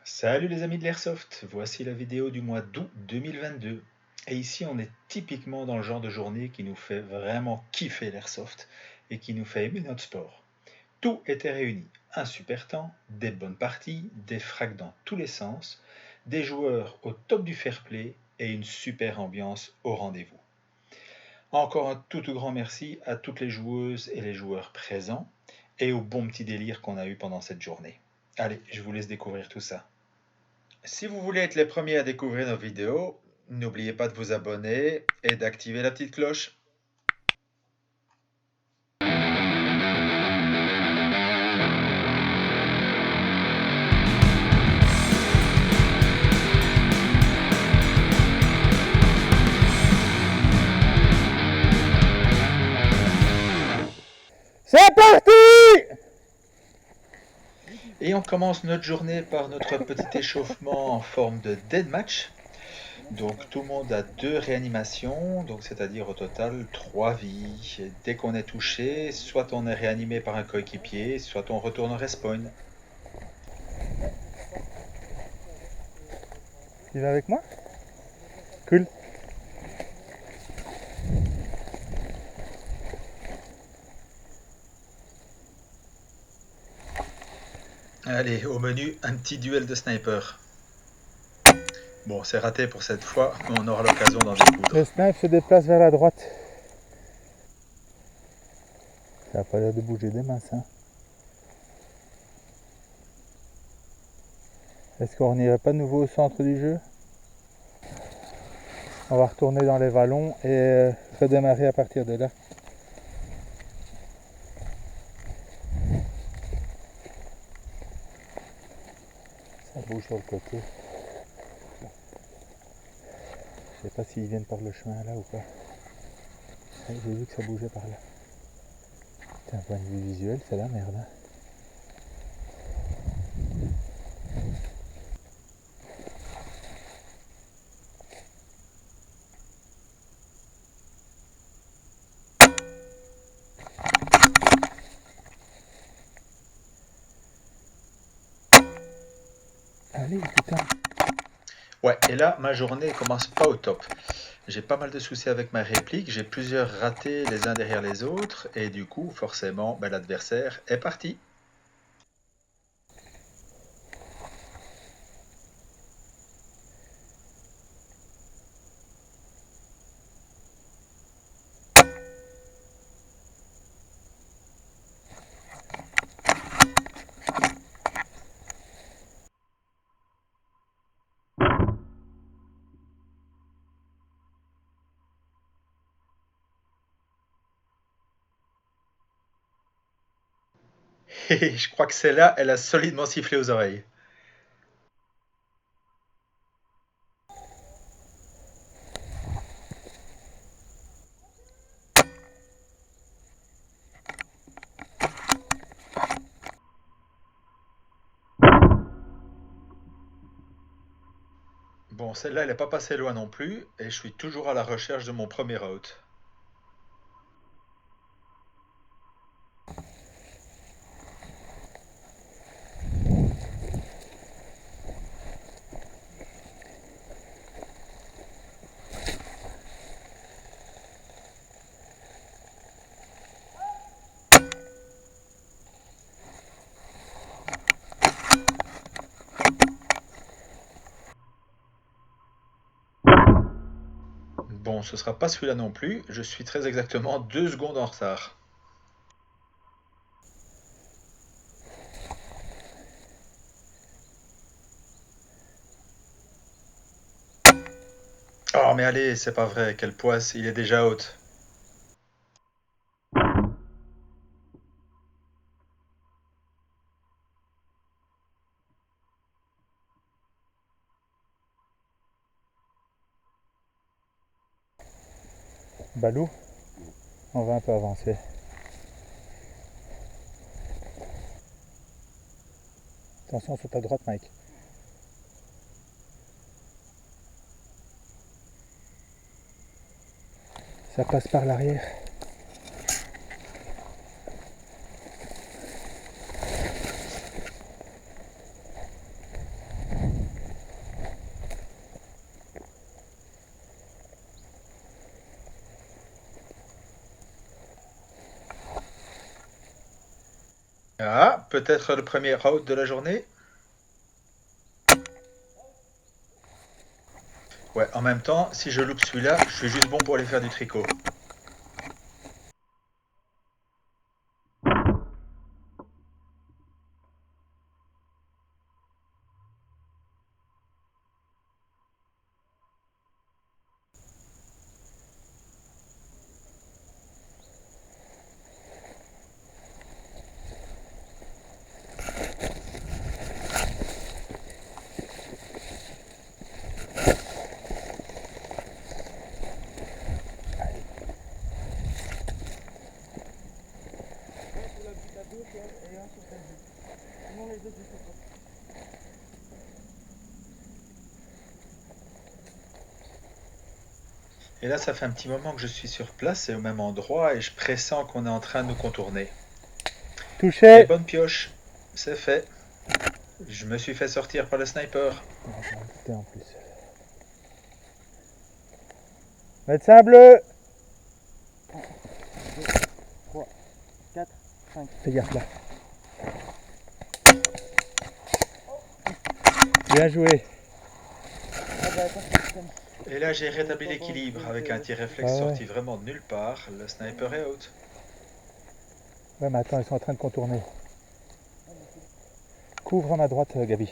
Salut les amis de l'Airsoft, voici la vidéo du mois d'août 2022. Et ici on est typiquement dans le genre de journée qui nous fait vraiment kiffer l'Airsoft et qui nous fait aimer notre sport. Tout était réuni, un super temps, des bonnes parties, des frags dans tous les sens, des joueurs au top du fair play et une super ambiance au rendez-vous. Encore un tout grand merci à toutes les joueuses et les joueurs présents et au bon petit délire qu'on a eu pendant cette journée. Allez, je vous laisse découvrir tout ça. Si vous voulez être les premiers à découvrir nos vidéos, n'oubliez pas de vous abonner et d'activer la petite cloche. C'est parti! Et on commence notre journée par notre petit échauffement en forme de deathmatch. Donc tout le monde a 2 réanimations, donc c'est-à-dire au total 3 vies. Dès qu'on est touché, soit on est réanimé par un coéquipier, soit on retourne au respawn. Tu vas avec moi? Cool. Allez, au menu, un petit duel de sniper. Bon, c'est raté pour cette fois, mais on aura l'occasion d'en découdre. Le snipe se déplace vers la droite. Ça n'a pas l'air de bouger des masses, hein. Est-ce qu'on n'irait pas de nouveau au centre du jeu? On va retourner dans les vallons et redémarrer à partir de là. Ça bouge sur le côté. Je sais pas s'ils viennent par le chemin là ou pas. J'ai vu que ça bougeait par là. D'un point de vue visuel, c'est la merde, hein. Allez, putain. Ouais, et là, ma journée commence pas au top. J'ai pas mal de soucis avec ma réplique, j'ai plusieurs ratés les uns derrière les autres, et du coup, forcément, l'adversaire est parti. Et je crois que celle-là, elle a solidement sifflé aux oreilles. Bon, celle-là, elle n'est pas passée loin non plus, et je suis toujours à la recherche de mon premier out. Bon, ce sera pas celui-là non plus, je suis très exactement 2 secondes en retard. Oh, mais allez, c'est pas vrai, quel poisse, il est déjà out. Balou, on va un peu avancer. Attention sur ta droite, Mike. Ça passe par l'arrière. Ah, peut-être le premier out de la journée. Ouais, en même temps, si je loupe celui-là, je suis juste bon pour aller faire du tricot. Et là, ça fait un petit moment que je suis sur place et au même endroit et je pressens qu'on est en train de nous contourner. Touché. Et bonne pioche, c'est fait. Je me suis fait sortir par le sniper. J'en en plus. Médecin bleu. 1, 2, 3, 4, 5. Fais gaffe là. Bien joué. Et là, j'ai rétabli l'équilibre avec un tir réflexe sorti vraiment de nulle part. Le sniper est out. Ouais, mais attends, ils sont en train de contourner. Couvre à ma droite, Gabi.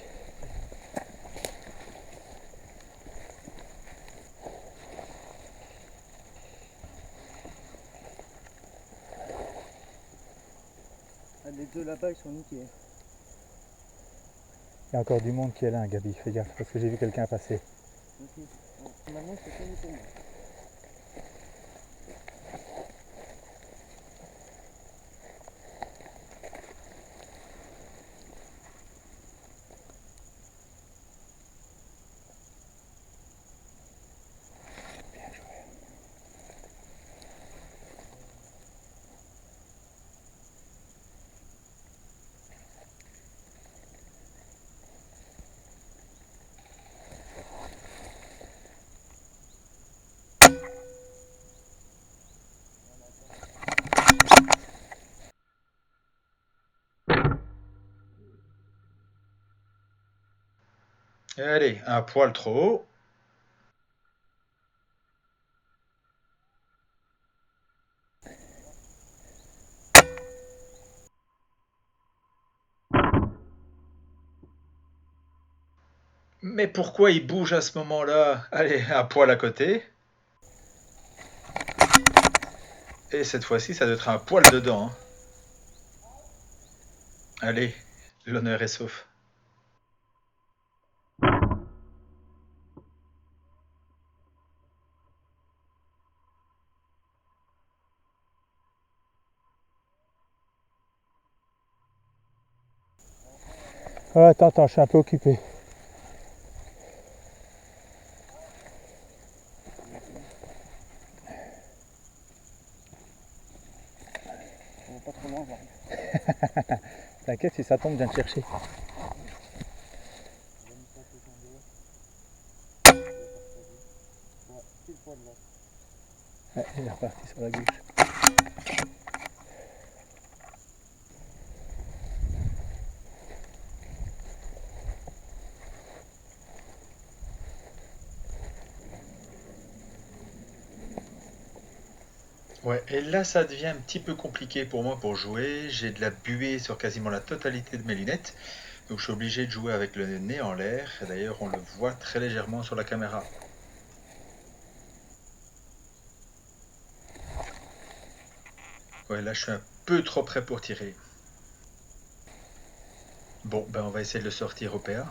Les deux là-bas, ils sont niqués. Il y a encore du monde qui est là, Gabi. Fais gaffe, parce que j'ai vu quelqu'un passer. Ok. Maintenant, c'est fini pour moi. Allez, un poil trop haut. Mais pourquoi il bouge à ce moment-là? Allez, un poil à côté. Et cette fois-ci, ça doit être un poil dedans. Allez, l'honneur est sauf. Oh, attends, je suis un peu occupé. On va pas trop loin, j'arrive. T'inquiète, si ça tombe, viens te chercher. Ouais, il est reparti sur la gauche. Ouais, et là, ça devient un petit peu compliqué pour moi pour jouer. J'ai de la buée sur quasiment la totalité de mes lunettes. Donc je suis obligé de jouer avec le nez en l'air. D'ailleurs, on le voit très légèrement sur la caméra. Ouais, là, je suis un peu trop près pour tirer. Bon, ben on va essayer de le sortir au PA.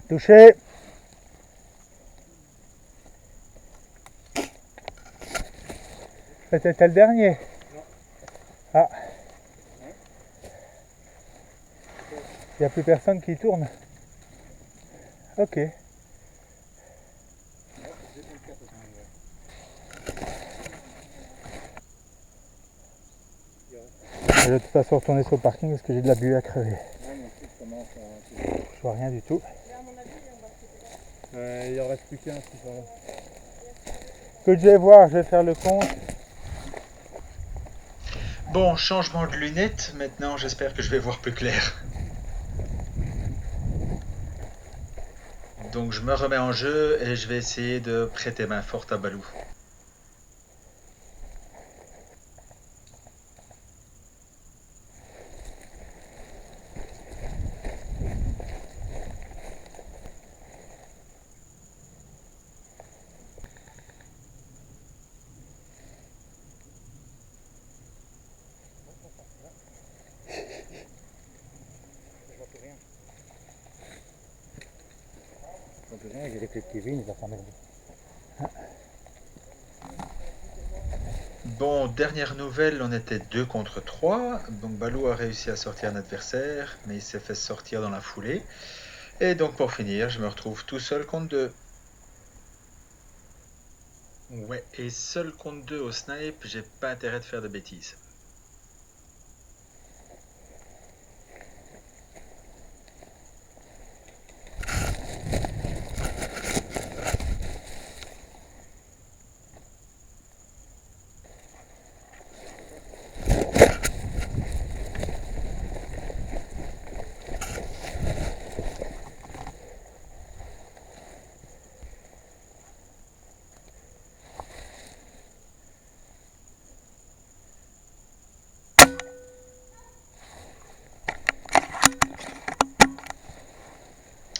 Touché. C'était le dernier. Ah. Il n'y a plus personne qui tourne. Ok. Il y Je vais de toute façon retourner sur le parking parce que j'ai de la buée à crever. Ouais, mais ensuite, comment ça... Je vois rien du tout. Mais à mon avis, on va se Il en reste plus qu'un, c'est ça. Que je vais voir, je vais faire le compte. Bon, changement de lunettes. Maintenant, j'espère que je vais voir plus clair. Donc, je me remets en jeu et je vais essayer de prêter main forte à Balou. Je vois plus rien. Je vois plus rien, j'ai les clés de Kevin, il va s'emmerder. Bon, dernière nouvelle, on était 2 contre 3. Donc Balou a réussi à sortir un adversaire, mais il s'est fait sortir dans la foulée. Et donc pour finir, je me retrouve tout seul contre 2. Ouais, et seul contre 2 au snipe, j'ai pas intérêt de faire de bêtises.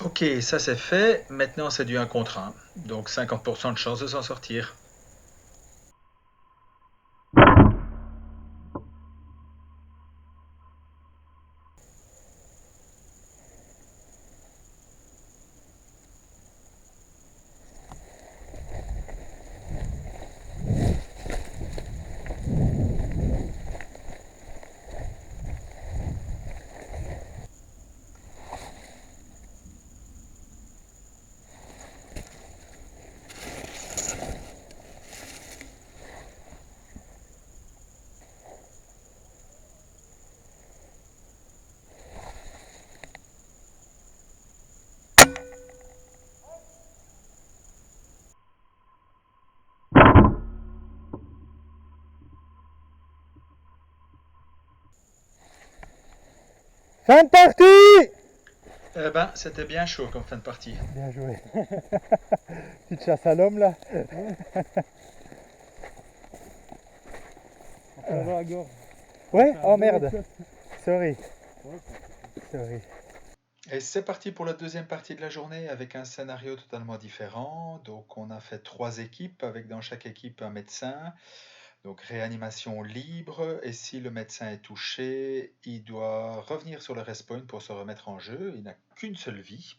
Ok, ça c'est fait. Maintenant c'est du 1 contre 1. Donc 50% de chance de s'en sortir. Fin de partie! Eh ben, c'était bien chaud comme fin de partie. Bien joué. Petite chasse à l'homme là. On va dans la gorge. Ouais? Oh merde. Sorry. Sorry. Et c'est parti pour la deuxième partie de la journée avec un scénario totalement différent. Donc on a fait 3 équipes avec dans chaque équipe un médecin. Donc réanimation libre, et si le médecin est touché, il doit revenir sur le respawn pour se remettre en jeu. Il n'a qu'une seule vie.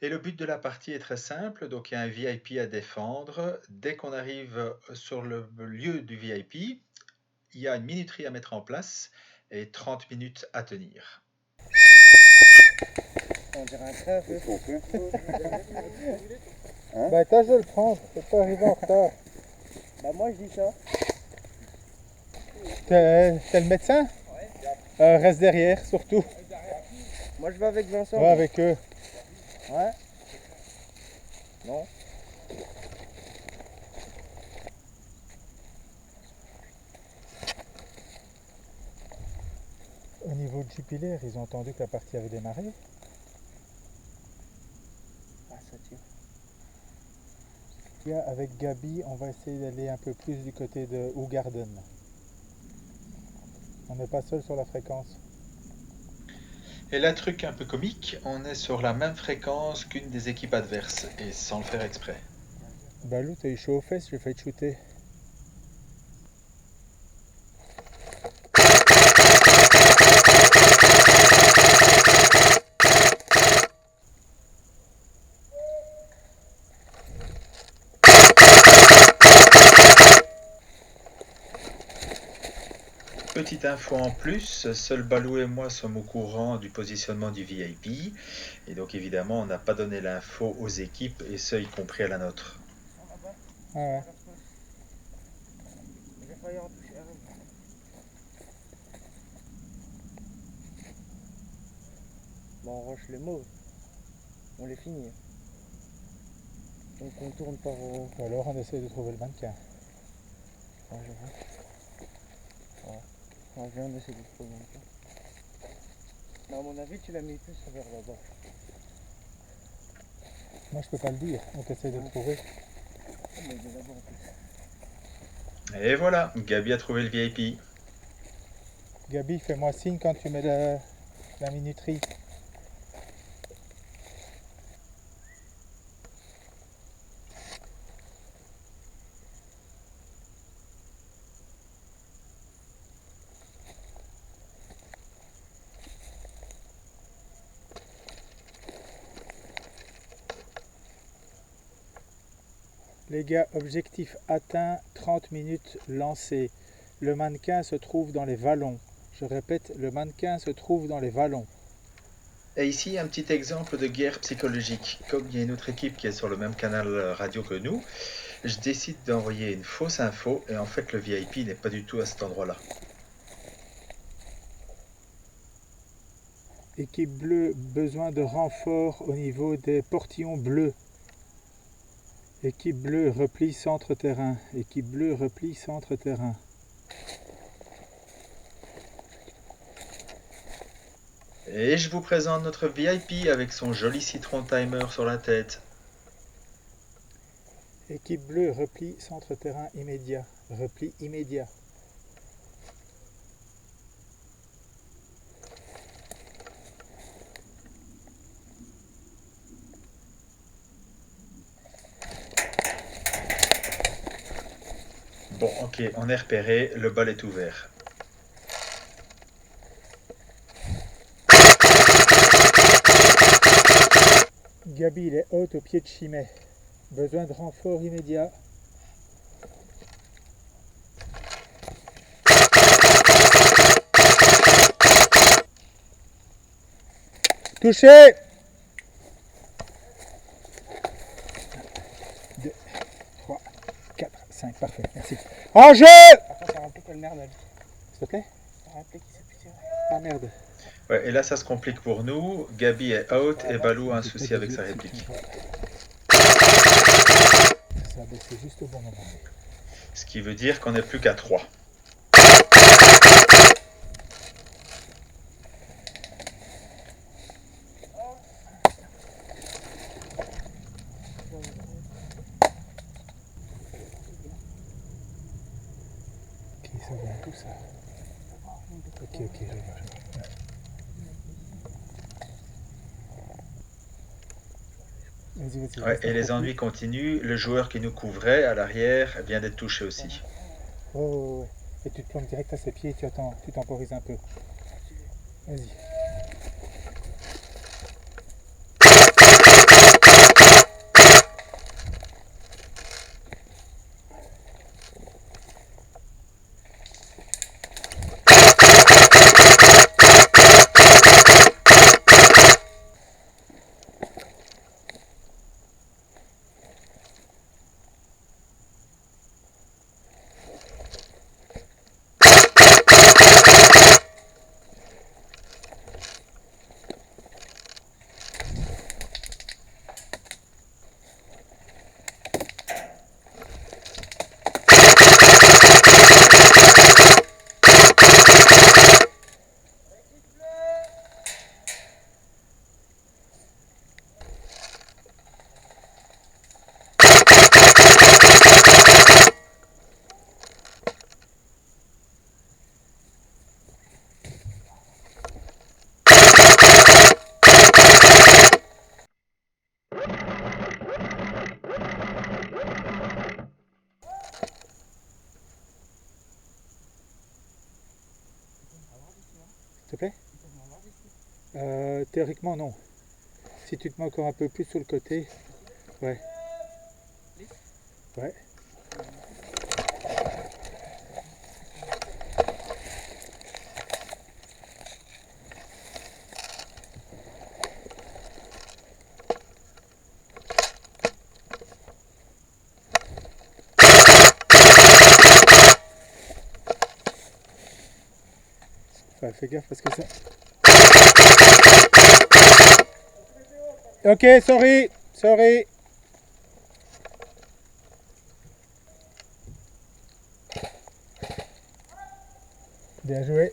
Et le but de la partie est très simple, donc il y a un VIP à défendre. Dès qu'on arrive sur le lieu du VIP, il y a une minuterie à mettre en place et 30 minutes à tenir. On dirait un train, Bah tâche de le prendre, faut pas arriver en retard. Bah moi je dis ça. T'es le médecin? Reste derrière surtout. Moi je vais avec Vincent. Va avec eux. Ouais. Non. Au niveau de Jupiler, ils ont entendu que la partie avait démarré. Ah ça tire. Tiens, avec Gabi, on va essayer d'aller un peu plus du côté de Hougarden. On n'est pas seul sur la fréquence. Et là, truc un peu comique, on est sur la même fréquence qu'une des équipes adverses, et sans le faire exprès. Balou, t'as eu chaud aux fesses, j'ai failli te shooter. Petite info en plus, seul Balou et moi sommes au courant du positionnement du VIP, et donc évidemment on n'a pas donné l'info aux équipes, et ce y compris à la nôtre. Ah ouais. J'ai failli en toucher un. Bah, on rush les mauves. On les finit. On contourne par... Ou alors on essaie de trouver le mannequin. Ah, je vois. Ouais. On vient d'essayer de trouver le mannequin. Mais à mon avis, tu l'as mis plus vers là-bas. Moi je peux pas le dire, on essaie de le trouver. Oh, mais il est là-bas en plus. Et voilà, Gabi a trouvé le VIP. Gabi, fais-moi signe quand tu mets la minuterie. Les gars, objectif atteint, 30 minutes lancées. Le mannequin se trouve dans les vallons. Je répète, le mannequin se trouve dans les vallons. Et ici, un petit exemple de guerre psychologique. Comme il y a une autre équipe qui est sur le même canal radio que nous, je décide d'envoyer une fausse info et en fait le VIP n'est pas du tout à cet endroit-là. Équipe bleue, besoin de renfort au niveau des portillons bleus. Équipe bleue, repli centre-terrain. Équipe bleue, repli centre-terrain. Et je vous présente notre VIP avec son joli citron timer sur la tête. Équipe bleue, repli centre-terrain immédiat. Repli immédiat. Bon, ok, on est repéré, le bal est ouvert. Gabi, il est haute au pied de Chimay. Besoin de renfort immédiat. Touché! 2, 3, 4, 5, parfait, merci. En jeu! Par contre, ça rappelé quelle merde elle. S'il te plaît? Ça rappelé qu'il s'est pu tirer. Ah merde. Ouais, et là ça se complique pour nous. Gabi est out et Balou a un souci avec sa réplique. Ça a baissé juste au bon moment. Ce qui veut dire qu'on n'est plus qu'à 3. Ok, ça vient tout ça. Ok, je vois. Vas-y, Ouais, et les ennuis continuent. Le joueur qui nous couvrait à l'arrière vient d'être touché aussi. Oh, et tu te plantes direct à ses pieds et tu temporises un peu. Vas-y. S'il te plaît? Théoriquement non. Si tu te mets encore un peu plus sur le côté. Ouais. Ouais. Ouais, fais gaffe parce que ça... Ok, sorry. Sorry. Bien joué.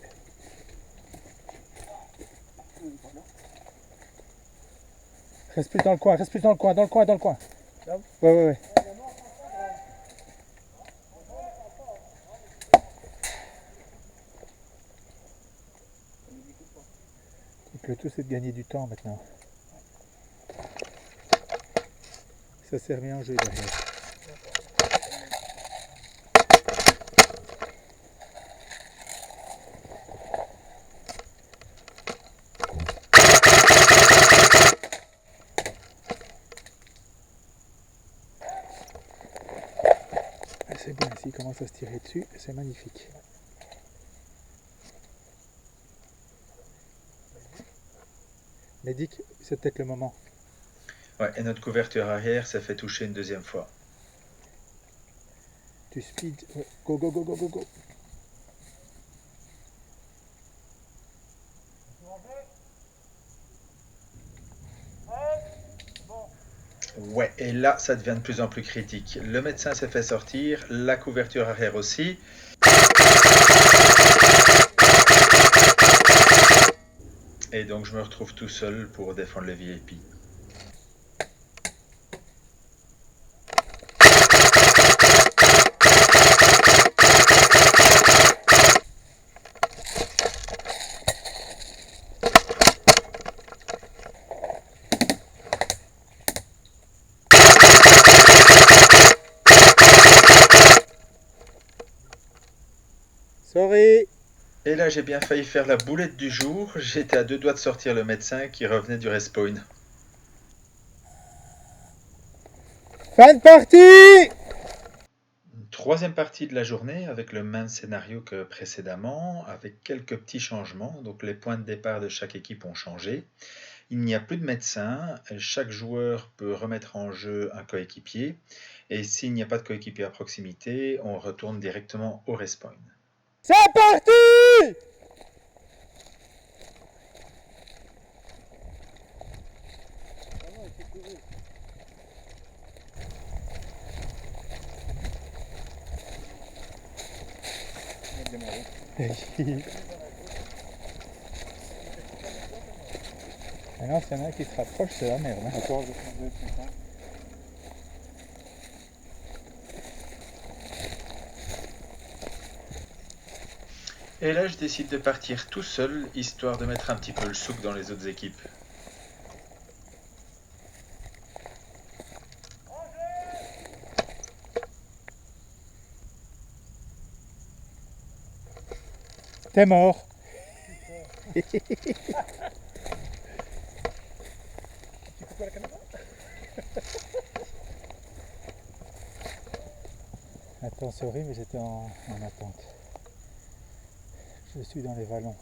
Reste plus dans le coin, reste plus dans le coin, dans le coin, dans le coin. Ouais. Donc le tout c'est de gagner du temps maintenant. Ça sert bien au jeu derrière. C'est bien, s'il commence à se tirer dessus, c'est magnifique. Mais Dick, c'est peut-être le moment. Ouais, et notre couverture arrière s'est fait toucher une deuxième fois. Tu speed. Ouais. Go, go, go, go, go, go. Ouais, et là, ça devient de plus en plus critique. Le médecin s'est fait sortir, la couverture arrière aussi. Et donc, je me retrouve tout seul pour défendre le VIP. Sorry. Et là, j'ai bien failli faire la boulette du jour. J'étais à 2 doigts de sortir le médecin qui revenait du respawn. Fin de partie. Troisième partie de la journée avec le même scénario que précédemment, avec quelques petits changements. Donc les points de départ de chaque équipe ont changé. Il n'y a plus de médecin, chaque joueur peut remettre en jeu un coéquipier. Et s'il n'y a pas de coéquipier à proximité, on retourne directement au respawn. C'est parti. Maintenant, s'il y en a un qui se rapproche, c'est la merde. Hein. Et là, je décide de partir tout seul, histoire de mettre un petit peu le souk dans les autres équipes. T'es mort. Attends, sorry, mais j'étais en attente. Je suis dans les vallons.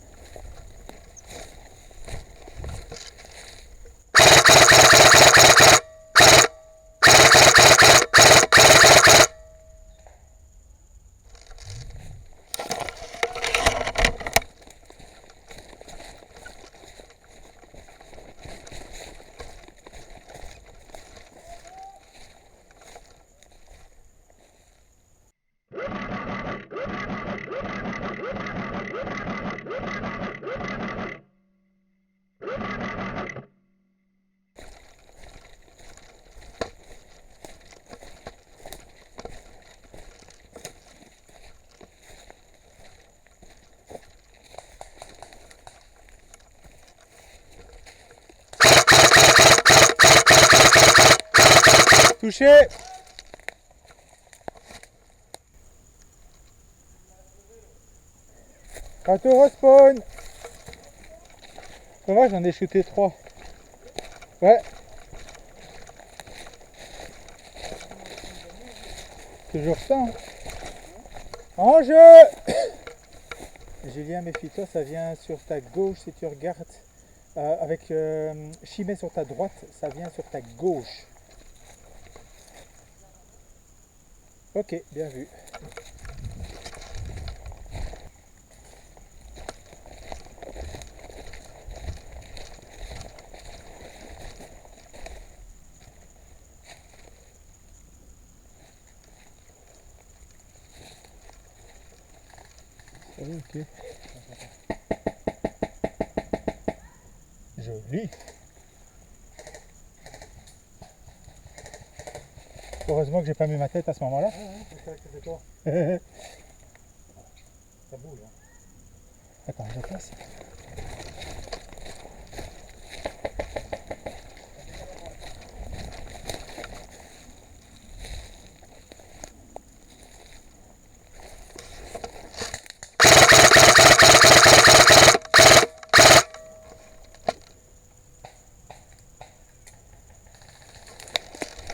Touché. Retour au spawn. Ça va, j'en ai shooté 3. Ouais. Toujours ça. Hein. En jeu. Julien, méfie-toi, ça vient sur ta gauche si tu regardes. Avec Chimay sur ta droite, ça vient sur ta gauche. Ok, bien vu. oui, ok. Joli. Heureusement que j'ai pas mis ma tête à ce moment-là. C'est ça, c'est toi. Ça bouge. Hein. Attends, je passe.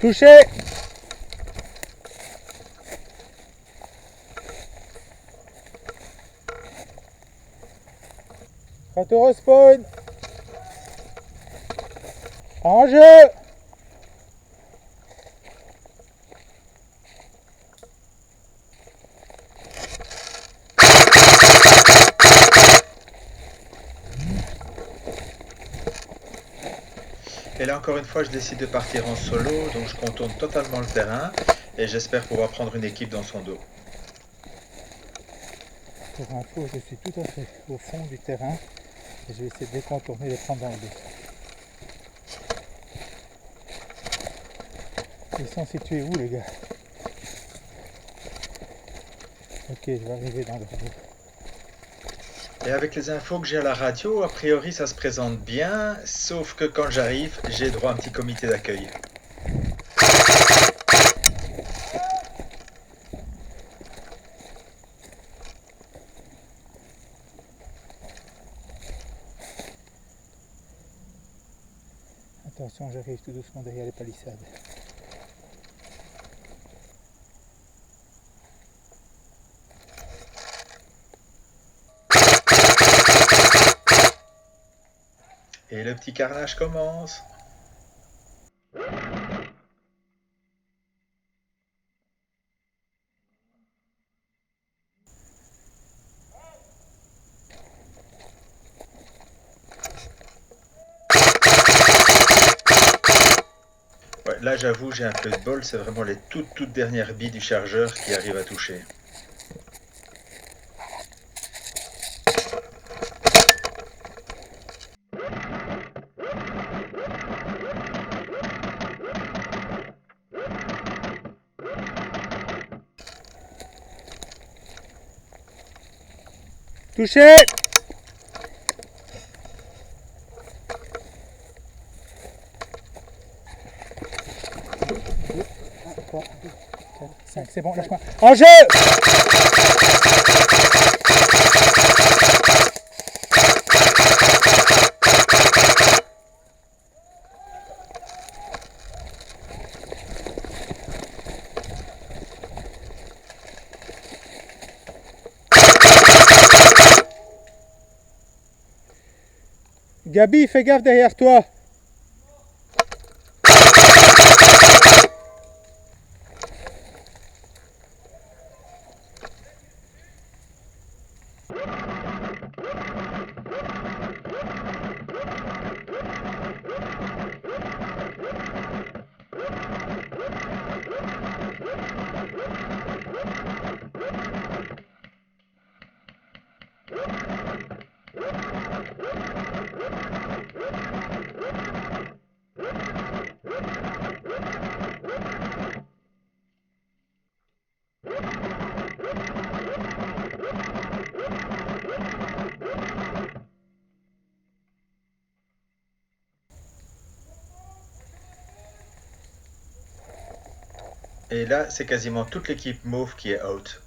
Touché! Retour au spawn! En jeu! Et là encore une fois, je décide de partir en solo, donc je contourne totalement le terrain et j'espère pouvoir prendre une équipe dans son dos. Pour info, je suis tout à fait au fond du terrain et je vais essayer de les contourner et les prendre dans le dos. Ils sont situés où les gars? Ok, je vais arriver dans leur dos. Et avec les infos que j'ai à la radio, a priori ça se présente bien, sauf que quand j'arrive, j'ai droit à un petit comité d'accueil. Attention, j'arrive tout doucement derrière les palissades. Et le petit carnage commence. Ouais, là j'avoue j'ai un peu de bol, c'est vraiment les toutes dernières billes du chargeur qui arrivent à toucher. Touché! 3, 4, 5, c'est bon, lâche-moi. En jeu! Gabi, fais gaffe derrière toi. Et là, c'est quasiment toute l'équipe mauve qui est out.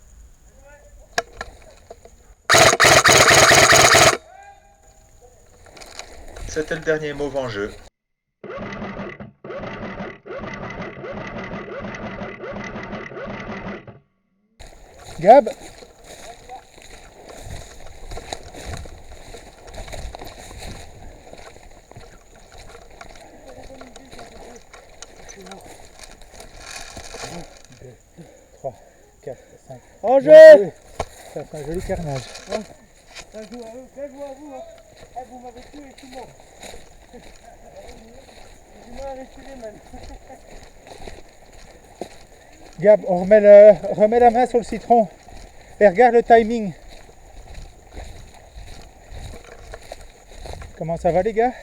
C'était le dernier mauve en jeu. Gab. En jeu! Ça fait un joli carnage. Bien joué à vous. Hein. Vous m'avez tué, je suis mort. J'ai du mal à respirer même. Gab, on remets la main sur le citron et regarde le timing. Comment ça va les gars?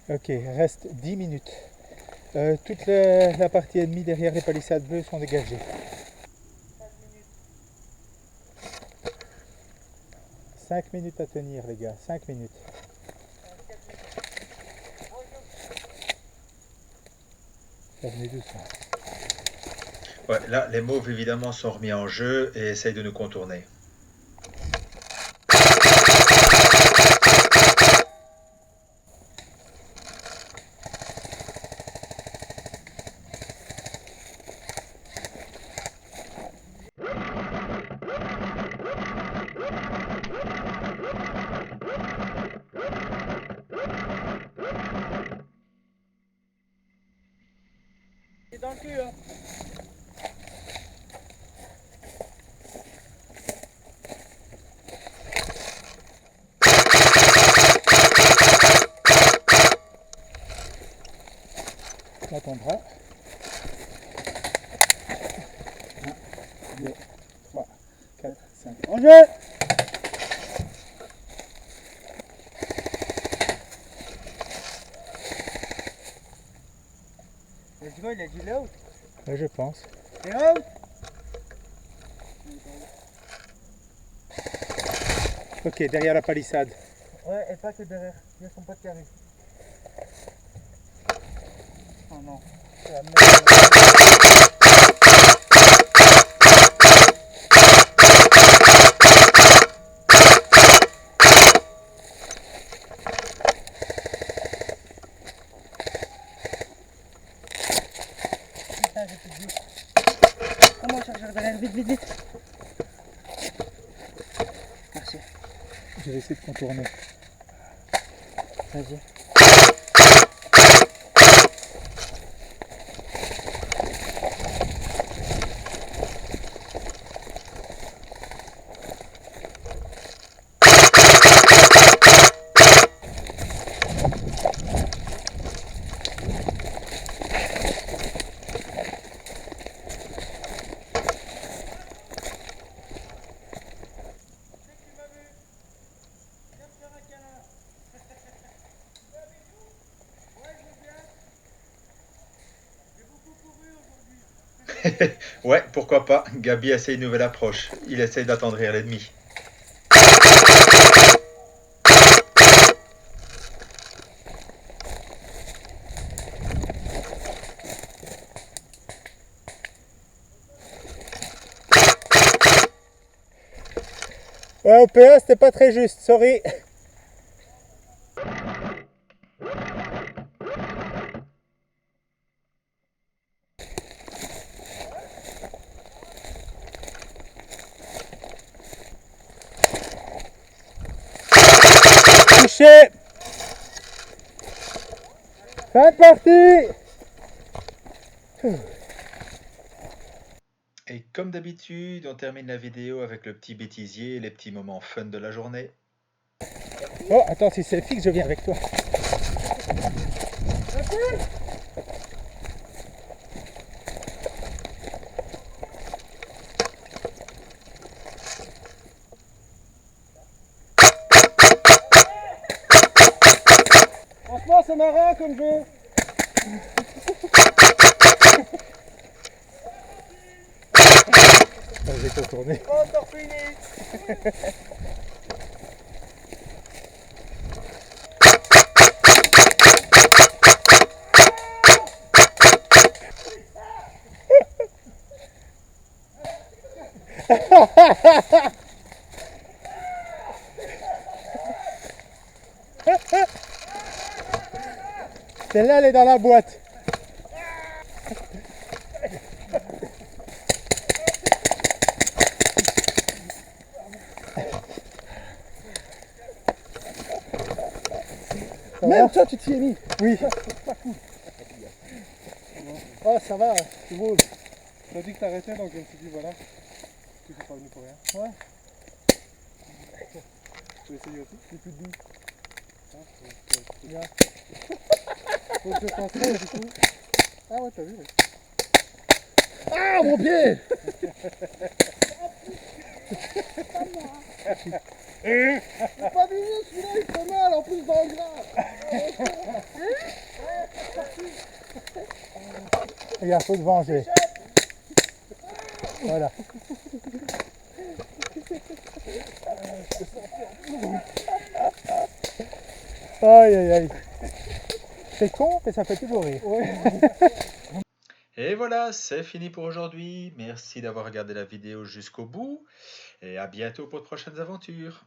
Ok, reste 10 minutes. Toute la partie ennemie derrière les palissades bleues sont dégagées. 5 minutes à tenir les gars, 5 minutes. Revenez doucement. Ouais, là, les mauves évidemment sont remis en jeu et essayent de nous contourner. C'est dans le cul, hein. Là ton bras. 1, 2, 3, 4, 5. En jeu. Let's go, il a dit là. Ouais, je pense. Et out. Ok, derrière la palissade. Ouais, et pas que derrière. Il y a son pote qui arrive. Oh non. C'est la merde. Putain, j'ai plus de vie. Comment chargeur derrière? Vite, vite, vite. Merci. Je vais essayer de contourner. Vas-y. Ouais, pourquoi pas. Gabi essaye une nouvelle approche. Il essaye d'attendrir l'ennemi. Ouais, au PA c'était pas très juste, sorry. Touché. Fin de partie. Et comme d'habitude, on termine la vidéo avec le petit bêtisier et les petits moments fun de la journée. Oh, attends, si c'est fixe, je viens avec toi. Franchement, c'est marrant comme jeu. J'ai contourné. Pas encore fini. Celle-là, elle est dans la boîte. Même toi, tu t'y es mis. Oui. Oh, ça va, c'est beau. T'as dit que t'arrêtais, donc je me suis dit, voilà. Tu n'es pas venu pour rien. Ouais. Tu veux essayer aussi? J'ai plus de billes. Faut que je contrôle, du coup. Ah ouais, t'as vu, ouais. Ah, mon pied. Pas moi. C'est pas mignon celui-là, il fait mal en plus dans le gras. Regarde, faut te venger. Voilà. Aïe aïe aïe. C'est con, mais ça fait toujours rire. Et voilà, c'est fini pour aujourd'hui. Merci d'avoir regardé la vidéo jusqu'au bout et à bientôt pour de prochaines aventures.